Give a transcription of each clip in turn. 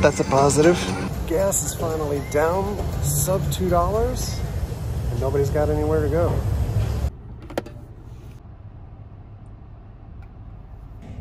That's a positive. Gas is finally down, sub $2, and nobody's got anywhere to go.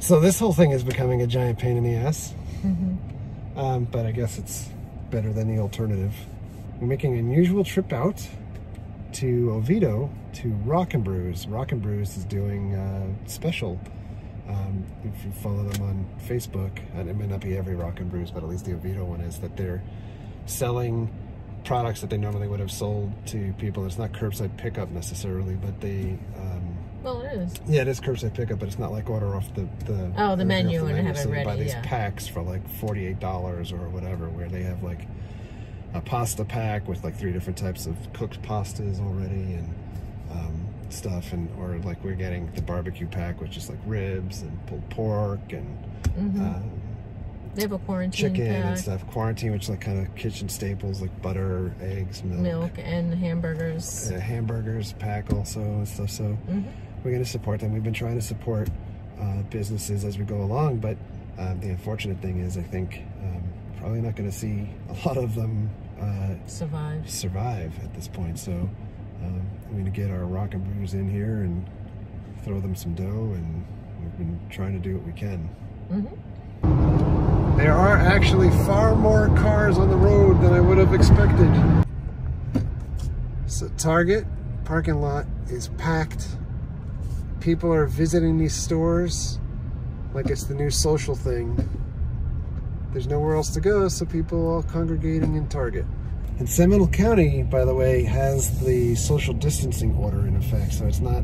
So this whole thing is becoming a giant pain in the ass. But I guess it's better than the alternative. We're making an unusual trip out to Oviedo to Rock Brews. Rock Brews is doing special. If you follow them on Facebook, and it may not be every Rock Brews, but at least the Oviedo one is, that they're selling products that they normally would have sold to people. It's not curbside pickup necessarily, but they... well, it is. Yeah, it is curbside pickup, but it's not like order off the menu and have it so ready. They buy these packs for like $48 or whatever, where they have like a pasta pack with like 3 different types of cooked pastas already and stuff, and or like we're getting the barbecue pack, which is like ribs and pulled pork and they have a quarantine chicken pack. And stuff. Quarantine, which is like kind of kitchen staples like butter, eggs, milk and hamburgers. Hamburgers pack also and stuff. So we're going to support them. We've been trying to support businesses as we go along, but the unfortunate thing is I think probably not going to see a lot of them survive at this point. So I'm going to get our Rock Brews in here and throw them some dough, and we've been trying to do what we can. There are actually far more cars on the road than I would have expected. So Target parking lot is packed. People are visiting these stores like it's the new social thing. There's nowhere else to go, so people are all congregating in Target. And Seminole County, by the way, has the social distancing order in effect, so it's not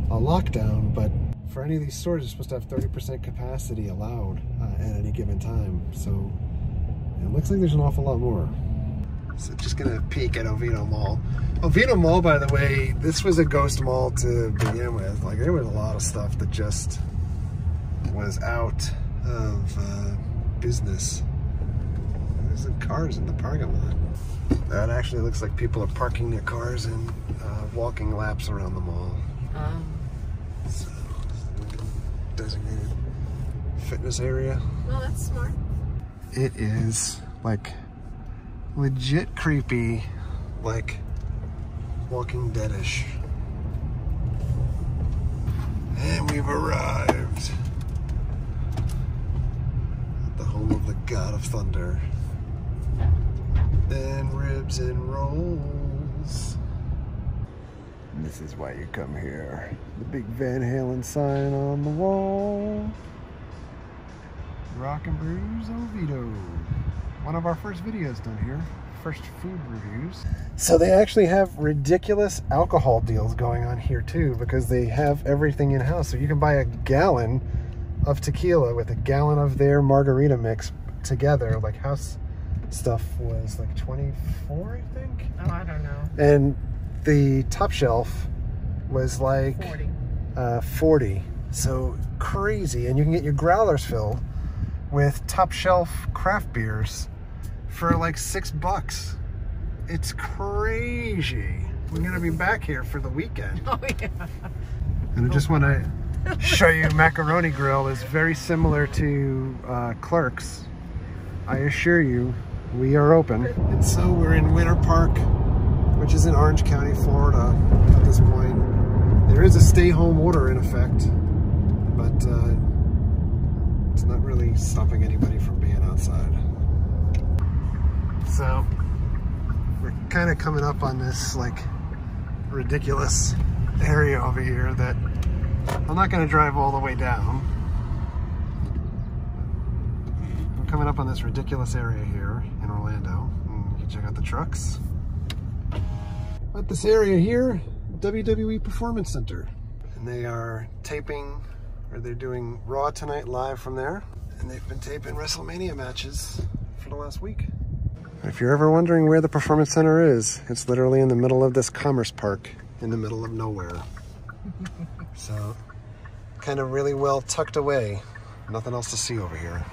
a lockdown, but for any of these stores, you're supposed to have 30% capacity allowed at any given time. So it looks like there's an awful lot more. So just gonna peek at Oviedo Mall. Oviedo Mall, by the way, this was a ghost mall to begin with. Like, there was a lot of stuff that just was out of business. There's some cars in the parking lot. That actually looks like people are parking their cars and walking laps around the mall. So, designated fitness area. Well, that's smart. It is like legit creepy, like Walking Dead-ish. And we've arrived at the home of the God of Thunder. And ribs and rolls. And this is why you come here. The big Van Halen sign on the wall. Rock Brews Oviedo. One of our first videos done here. First food reviews. So they actually have ridiculous alcohol deals going on here too, because they have everything in-house. So you can buy a gallon of tequila with a gallon of their margarita mix together. Like house stuff was like 24, I think. Oh, I don't know. And the top shelf was like 40. So crazy. And you can get your growlers filled with top shelf craft beers for like $6. It's crazy. We're gonna be back here for the weekend. Oh yeah. And I just want to show you Macaroni Grill is very similar to Clerk's. I assure you, we are open. And so we're in Winter Park, which is in Orange County, Florida at this point. There is a stay-home order in effect, but it's not really stopping anybody from being outside. So we're kind of coming up on this like ridiculous area over here that I'm not going to drive all the way down. I'm coming up on this ridiculous area here in Orlando, and you can check out the trucks. But this area here, WWE Performance Center, and they are taping, or they're doing Raw tonight live from there, and they've been taping WrestleMania matches for the last week. If you're ever wondering where the Performance Center is, it's literally in the middle of this commerce park in the middle of nowhere. So, kind of really well tucked away. Nothing else to see over here.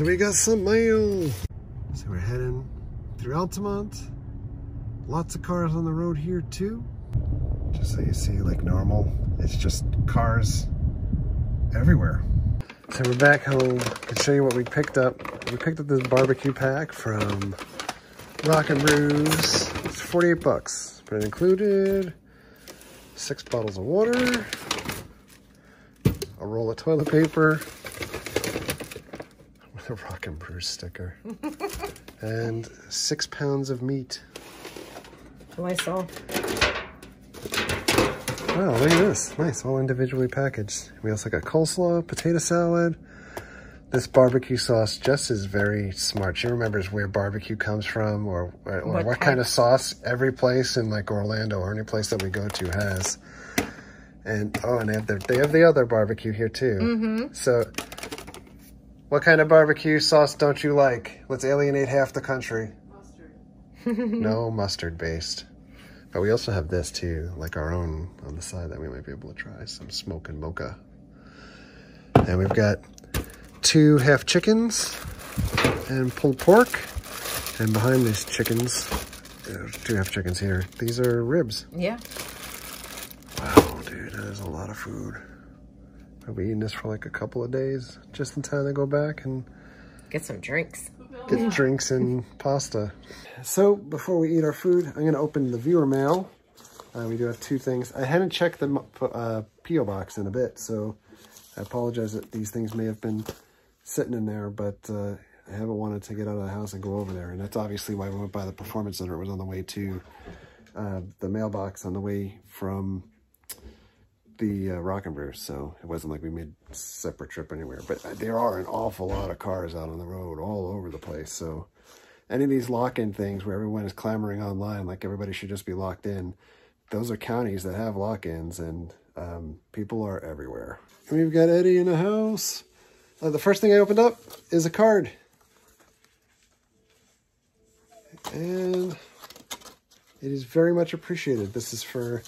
So we got some mail. So we're heading through Altamont. Lots of cars on the road here too. Just so you see, like normal, it's just cars everywhere. So we're back home. I can show you what we picked up. We picked up this barbecue pack from Rock Brews. It's 48 bucks, but it included 6 bottles of water, a roll of toilet paper with a Rock Brews sticker, and 6 pounds of meat. Oh, I saw. Wow, look at this. Nice, all individually packaged. We also got coleslaw, potato salad. This barbecue sauce, Jess is very smart. She remembers where barbecue comes from or what kind of sauce every place in like Orlando or any place that we go to has. And oh, and they have the other barbecue here too. Mm-hmm. So what kind of barbecue sauce don't you like? Let's alienate half the country. Mustard. No mustard based. But we also have this too, like our own on the side that we might be able to try. Some smoking mocha. And we've got 2 half chickens and pulled pork. And behind these chickens, there's 2 half chickens here. These are ribs. Yeah. Wow, dude, that is a lot of food. I'll be eating this for like a couple of days, just in time to go back and get some drinks. Get drinks and pasta. So before we eat our food, I'm going to open the viewer mail. We do have 2 things. I hadn't checked the P.O. box in a bit, so I apologize that these things may have been sitting in there, but I haven't wanted to get out of the house and go over there. And that's obviously why we went by the Performance Center. It was on the way to the mailbox on the way from the Rock Brews, so it wasn't like we made a separate trip anywhere. But there are an awful lot of cars out on the road all over the place, so any of these lock-in things where everyone is clamoring online like everybody should just be locked in, those are counties that have lock-ins, and people are everywhere. And we've got Eddie in the house. The first thing I opened up is a card, and it is very much appreciated. This is for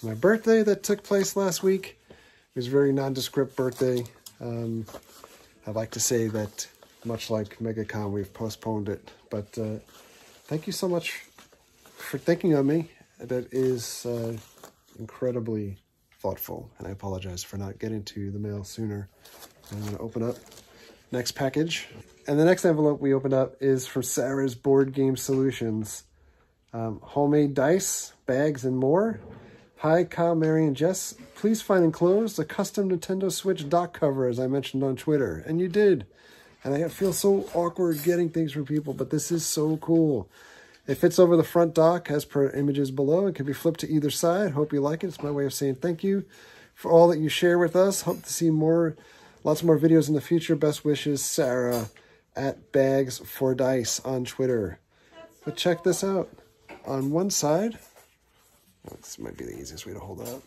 my birthday that took place last week. It was a very nondescript birthday. I'd like to say that, much like MegaCon, we've postponed it. But thank you so much for thinking of me. That is incredibly thoughtful. And I apologize for not getting to the mail sooner. I'm going to open up next package. And the next envelope we opened up is from Sarah's Board Game Solutions. Homemade dice, bags, and more. Hi, Kyle, Mary, and Jess. Please find enclosed a custom Nintendo Switch dock cover, as I mentioned on Twitter. And you did. And I feel so awkward getting things from people, but this is so cool. It fits over the front dock as per images below. It can be flipped to either side. Hope you like it. It's my way of saying thank you for all that you share with us. Hope to see lots more videos in the future. Best wishes, Sarah at Bags4Dice on Twitter. But check this out. On one side, this might be the easiest way to hold up.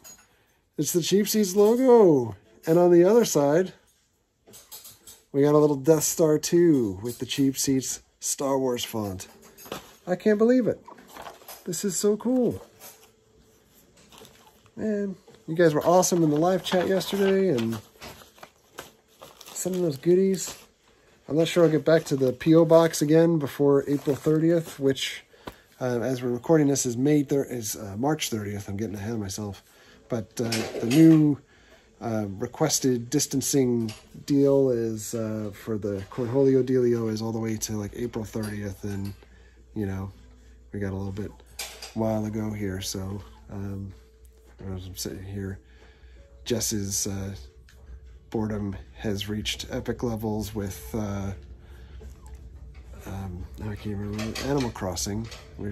It's the Cheap Seats logo. And on the other side, we got a little Death Star 2 with the Cheap Seats Star Wars font. I can't believe it. This is so cool. Man, you guys were awesome in the live chat yesterday and sending those goodies. I'm not sure I'll get back to the P.O. box again before April 30th, which... as we're recording this is March 30th. I'm getting ahead of myself. But the new requested distancing deal is for the Cornholio dealio is all the way to like April 30th. And, you know, we got a little bit while to go here. So as I'm sitting here, Jess's boredom has reached epic levels with... I can't remember, Animal Crossing.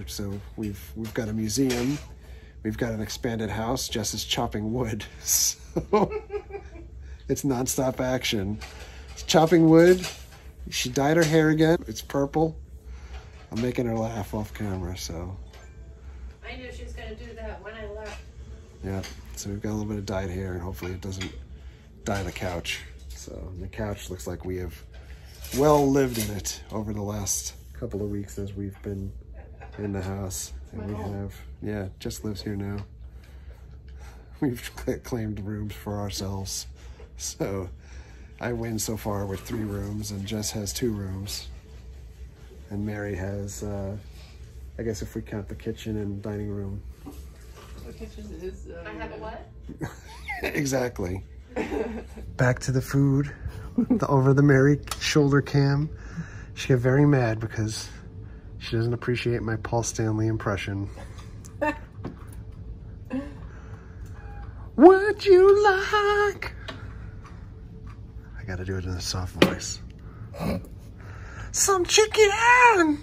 So we've got a museum, we've got an expanded house. Jess is chopping wood, so it's nonstop action. It's chopping wood. She dyed her hair again. It's purple. I'm making her laugh off camera, so. I knew she was going to do that when I left. Yeah, so we've got a little bit of dyed hair, and hopefully it doesn't dye the couch. So the couch looks like we have well lived in it over the last couple of weeks as we've been in the house. And we have, yeah, Jess lives here now. We've claimed rooms for ourselves. So I win so far with 3 rooms, and Jess has 2 rooms. And Mary has, I guess if we count the kitchen and dining room. The kitchen is... I have a what? Exactly. Back to the food. Over the Mary shoulder cam. She got very mad because she doesn't appreciate my Paul Stanley impression. Would you like? I gotta do it in a soft voice. Some chicken!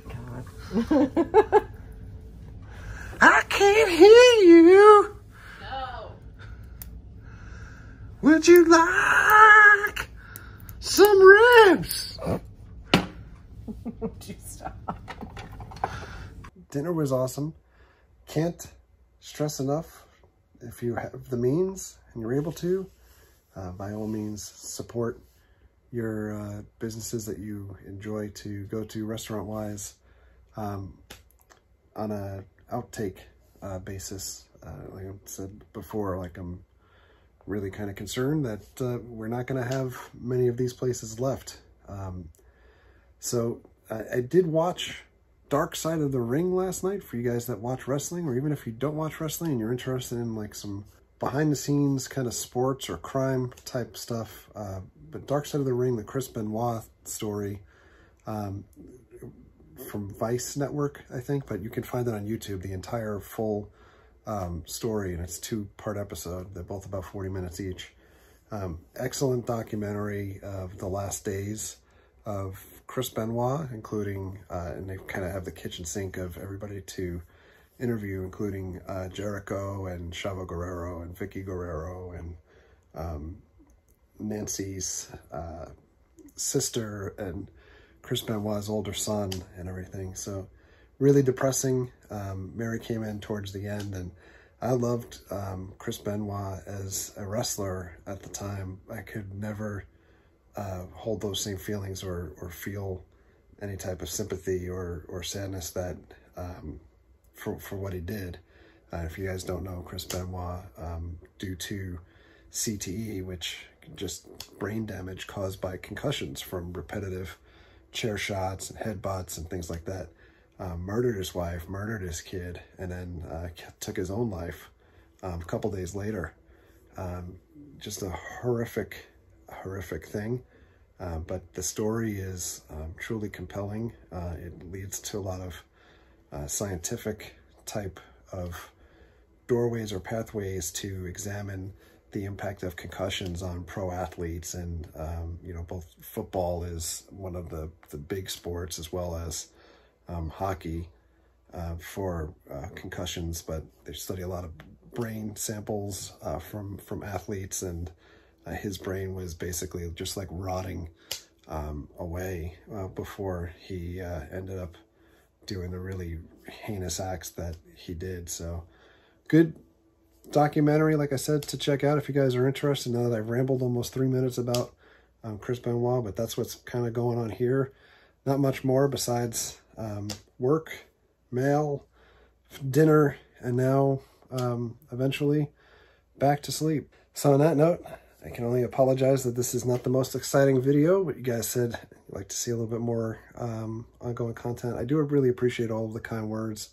God. I can't hear you! No. Would you like some ribs? Would you stop? Dinner was awesome. Can't stress enough, if you have the means and you're able to, by all means support your businesses that you enjoy to go to restaurant-wise on a outtake basis. Like I said before, like I'm really kind of concerned that we're not going to have many of these places left. So I did watch Dark Side of the Ring last night for you guys that watch wrestling, or even if you don't watch wrestling and you're interested in like some behind the scenes kind of sports or crime type stuff. But Dark Side of the Ring, the Chris Benoit story, from Vice Network, I think, but you can find it on YouTube, the entire full story, and it's a 2-part episode. They're both about 40 minutes each. Excellent documentary of the last days of Chris Benoit, including, and they kind of have the kitchen sink of everybody to interview, including Jericho and Chavo Guerrero and Vicky Guerrero and Nancy's sister and Chris Benoit's older son and everything. So really depressing. Mary came in towards the end, and I loved Chris Benoit as a wrestler at the time. I could never hold those same feelings or feel any type of sympathy or sadness that for what he did. If you guys don't know, Chris Benoit, due to CTE, which just brain damage caused by concussions from repetitive chair shots and headbutts and things like that, murdered his wife, murdered his kid, and then took his own life a couple days later. Just a horrific thing. But the story is truly compelling. It leads to a lot of scientific type of doorways or pathways to examine the impact of concussions on pro athletes. And, you know, both football is one of the big sports, as well as hockey for concussions. But they study a lot of brain samples from athletes, and his brain was basically just like rotting away before he ended up doing the really heinous acts that he did. So good documentary, like I said, to check out if you guys are interested. Now that I've rambled almost 3 minutes about Chris Benoit, but that's what's kind of going on here. Not much more besides work, mail, dinner, and now eventually back to sleep. So on that note, I can only apologize that this is not the most exciting video, but you guys said you'd like to see a little bit more ongoing content. I do really appreciate all of the kind words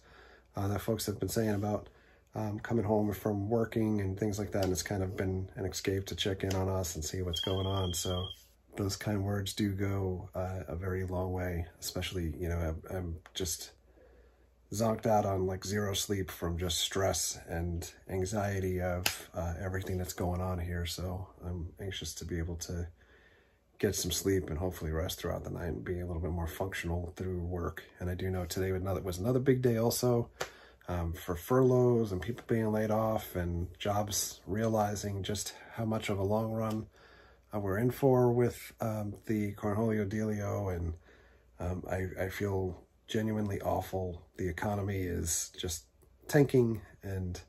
that folks have been saying about coming home from working and things like that, and it's kind of been an escape to check in on us and see what's going on. So those kind words do go a very long way, especially, you know, I'm just zonked out on like zero sleep from just stress and anxiety of everything that's going on here. So I'm anxious to be able to get some sleep and hopefully rest throughout the night and be a little bit more functional through work. And I do know today was another big day also for furloughs and people being laid off and jobs realizing just how much of a long run we're in for with the Cornholio Dealio. And I feel genuinely awful. The economy is just tanking and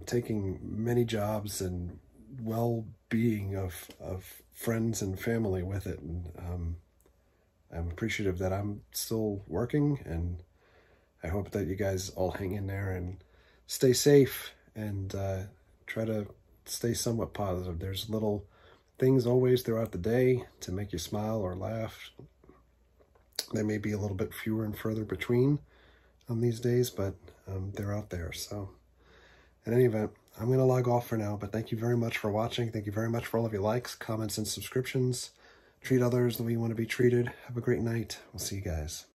taking many jobs and well-being of friends and family with it. And I'm appreciative that I'm still working, and I hope that you guys all hang in there and stay safe and try to stay somewhat positive. There's little things always throughout the day to make you smile or laugh. They may be a little bit fewer and further between these days, but they're out there. So in any event, I'm going to log off for now, but thank you very much for watching. Thank you very much for all of your likes, comments, and subscriptions. Treat others the way you want to be treated. Have a great night. We'll see you guys.